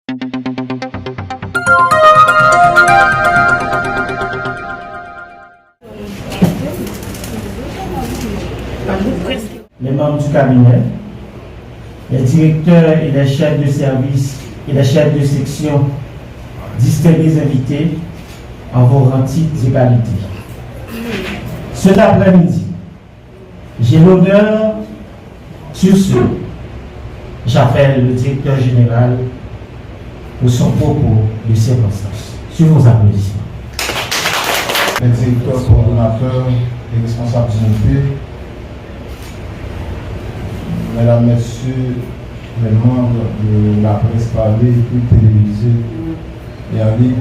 Les membres du cabinet, les directeurs et les chefs de service et les chefs de section, distingués invités, en vos rangs, titres et qualités. Cet après-midi, j'ai l'honneur, sur ce, j'appelle le directeur général pour son propos de circonstance. Sur vos applaudissements. Les directeurs, coordonnateurs et responsables d'unité, mesdames, messieurs, les membres de la presse parlée et télévisée et en ligne,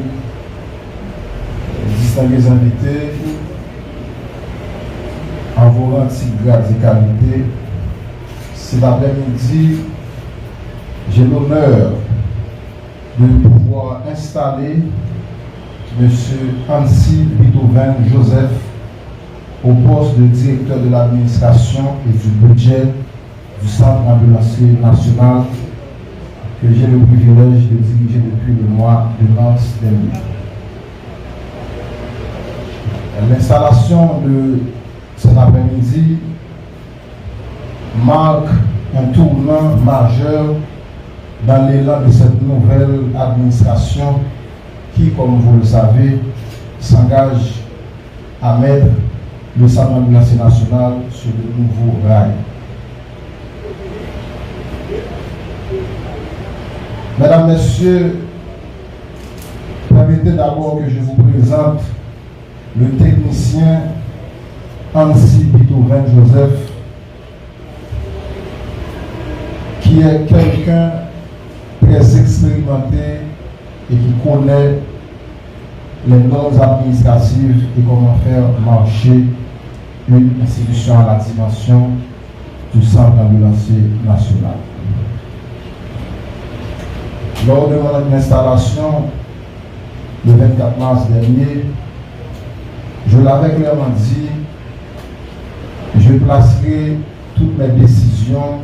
distingués invités, en vos rangs, titres, grades et qualités, cet après-midi, j'ai l'honneur de pouvoir installer M. Hansi Bitoven Joseph au poste de directeur de l'administration et du budget du Centre ambulancier national que j'ai le privilège de diriger depuis le mois de mars dernier. L'installation de cet après-midi marque un tournant majeur dans l'élan de cette nouvelle administration qui, comme vous le savez, s'engage à mettre le Centre ambulancier national sur de nouveaux rails. Mesdames, Messieurs, permettez d'abord que je vous présente le technicien Hansi Bitoven Joseph, qui est quelqu'un très expérimenté et qui connaît les normes administratives et comment faire marcher une institution à la dimension du Centre ambulancier national. Lors de mon installation le 24 mars dernier, je l'avais clairement dit, je placerai toutes mes décisions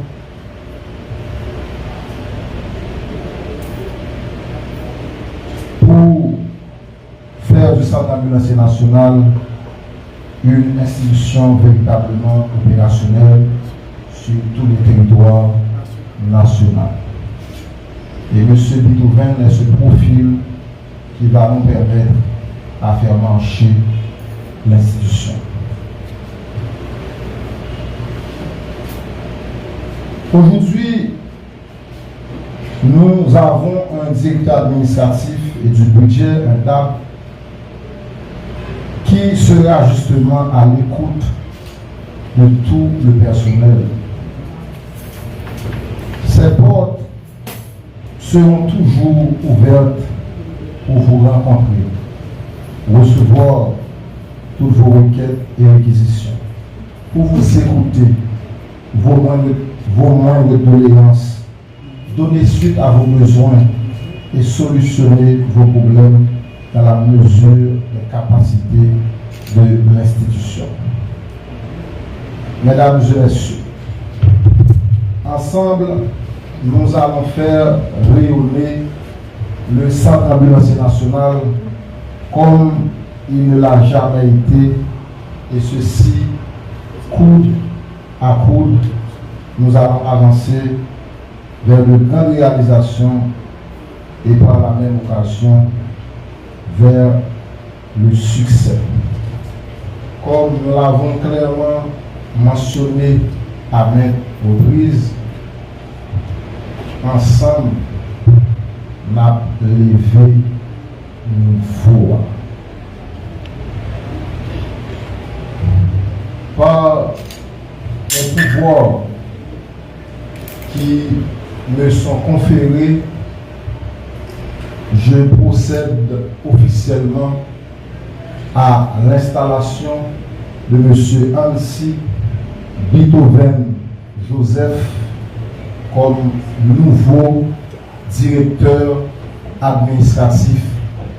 pour faire du Centre ambulancier national une institution véritablement opérationnelle sur tous les territoires nationaux. Et M. Bitoven est ce profil qui va nous permettre à faire marcher l'institution. Aujourd'hui, nous avons un directeur administratif et du budget, un DAP, qui sera justement à l'écoute de tout le personnel. Ces portes seront toujours ouvertes pour vous rencontrer, recevoir toutes vos requêtes et réquisitions, pour vous écouter, vos moindres doléances, donner suite à vos besoins et solutionner vos problèmes dans la mesure des capacités de l'institution. Mesdames et messieurs, ensemble, nous allons faire rayonner le Centre ambulancier national comme il ne l'a jamais été, et ceci, coude à coude, nous allons avancer vers de grandes réalisations et par la même occasion vers le succès. Comme nous l'avons clairement mentionné à maintes reprises, ensemble, n'a levé une foi. Par les pouvoirs qui me sont conférés, je procède officiellement à l'installation de M. Hansi Bitoven Joseph comme nouveau directeur administratif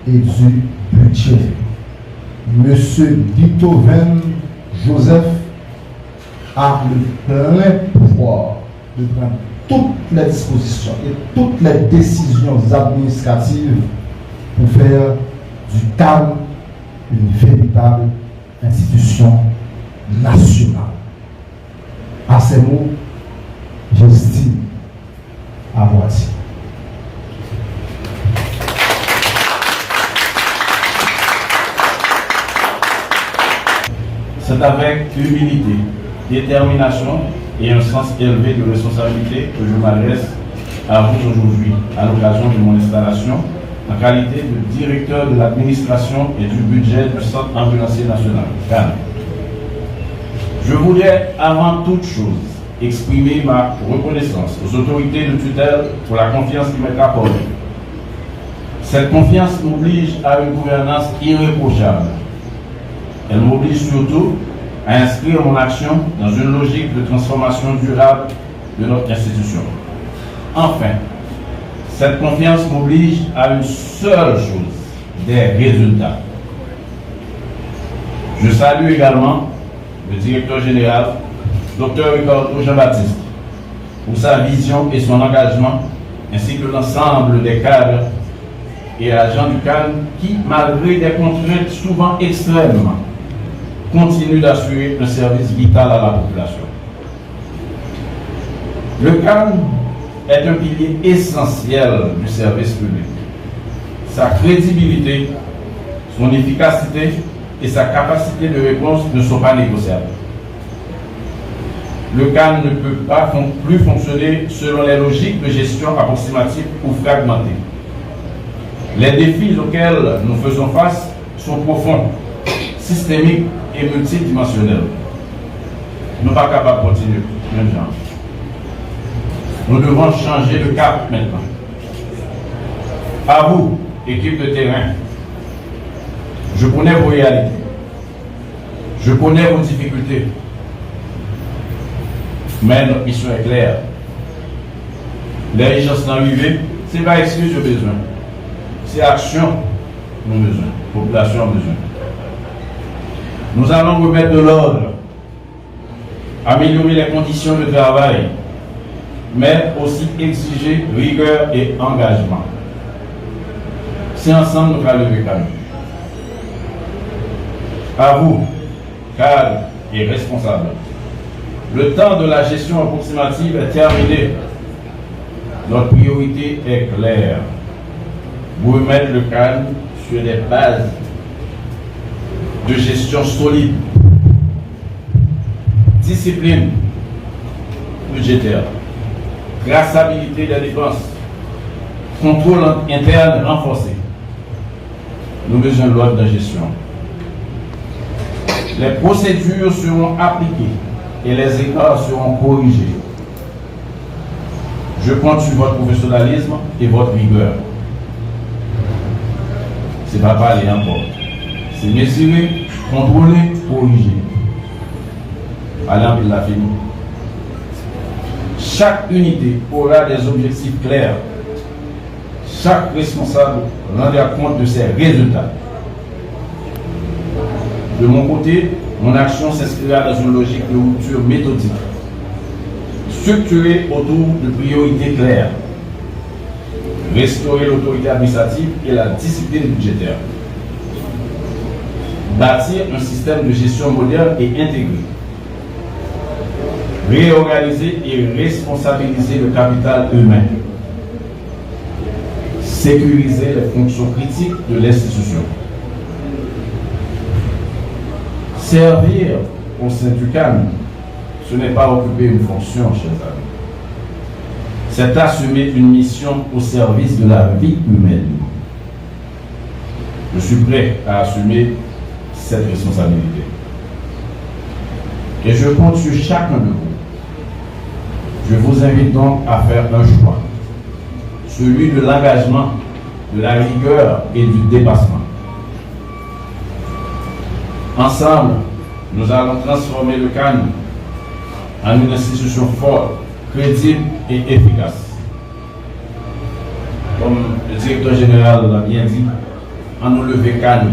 et du budget. M. Bitoven Joseph a le plein pouvoir de prendre toutes les dispositions et toutes les décisions administratives pour faire du CAN une véritable institution nationale. À ces mots, j'estime avoir dit. C'est avec humilité, détermination et un sens élevé de responsabilité que je m'adresse à vous aujourd'hui, à l'occasion de mon installation en qualité de directeur de l'administration et du budget du Centre ambulancier national, CAN. Je voudrais avant toute chose exprimer ma reconnaissance aux autorités de tutelle pour la confiance qui m'est accordée. Cette confiance m'oblige à une gouvernance irréprochable. Elle m'oblige surtout à inscrire mon action dans une logique de transformation durable de notre institution. Enfin, cette confiance m'oblige à une seule chose, des résultats. Je salue également le directeur général, Dr Ricardo Jean-Baptiste, pour sa vision et son engagement, ainsi que l'ensemble des cadres et agents du CAN qui, malgré des contraintes souvent extrêmes, continuent d'assurer un service vital à la population. Le CAN est un pilier essentiel du service public. Sa crédibilité, son efficacité et sa capacité de réponse ne sont pas négociables. Le CAN ne peut pas plus fonctionner selon les logiques de gestion approximative ou fragmentée. Les défis auxquels nous faisons face sont profonds, systémiques et multidimensionnels. Nous ne sommes pas capables de continuer, même genre. Nous devons changer de cap maintenant. À vous, équipe de terrain, je connais vos réalités. Je connais vos difficultés. Mais notre mission est claire. L'urgence d'arriver, ce n'est pas excuse de besoin. C'est action, nous avons besoin. La population a besoin. Nous allons remettre de l'ordre, améliorer les conditions de travail, mais aussi exiger rigueur et engagement. C'est ensemble nous allons lever calme. À vous, cadres et responsables, le temps de la gestion approximative est terminé. Notre priorité est claire. Vous remettre le CAN sur des bases de gestion solide, discipline budgétaire, traçabilité des dépenses, contrôle interne renforcé. Nous avons besoin de l'ordre de gestion. Les procédures seront appliquées et les écarts seront corrigés. Je compte sur votre professionnalisme et votre rigueur. Ce n'est pas parler encore. C'est mesurer, contrôler, corriger. Alain, il l'a fini. Chaque unité aura des objectifs clairs. Chaque responsable rendra compte de ses résultats. De mon côté, mon action s'inscrira dans une logique de rupture méthodique, structurée autour de priorités claires. Restaurer l'autorité administrative et la discipline budgétaire. Bâtir un système de gestion moderne et intégré. Réorganiser et responsabiliser le capital humain. Sécuriser les fonctions critiques de l'institution. Servir au sein du CAN, ce n'est pas occuper une fonction, chers amis. C'est assumer une mission au service de la vie humaine. Je suis prêt à assumer cette responsabilité. Et je compte sur chacun de vous. Je vous invite donc à faire un choix. Celui de l'engagement, de la rigueur et du dépassement. Ensemble, nous allons transformer le CAN en une institution forte, crédible et efficace. Comme le directeur général l'a bien dit, à nous lever CAN,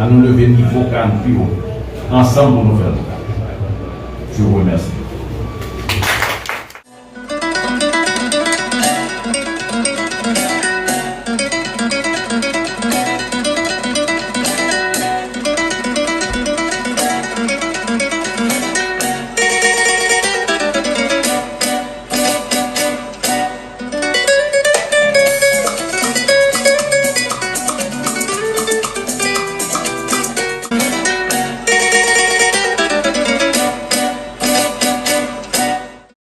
à nous lever niveau CAN plus haut. Ensemble, nous faire. Je vous remercie.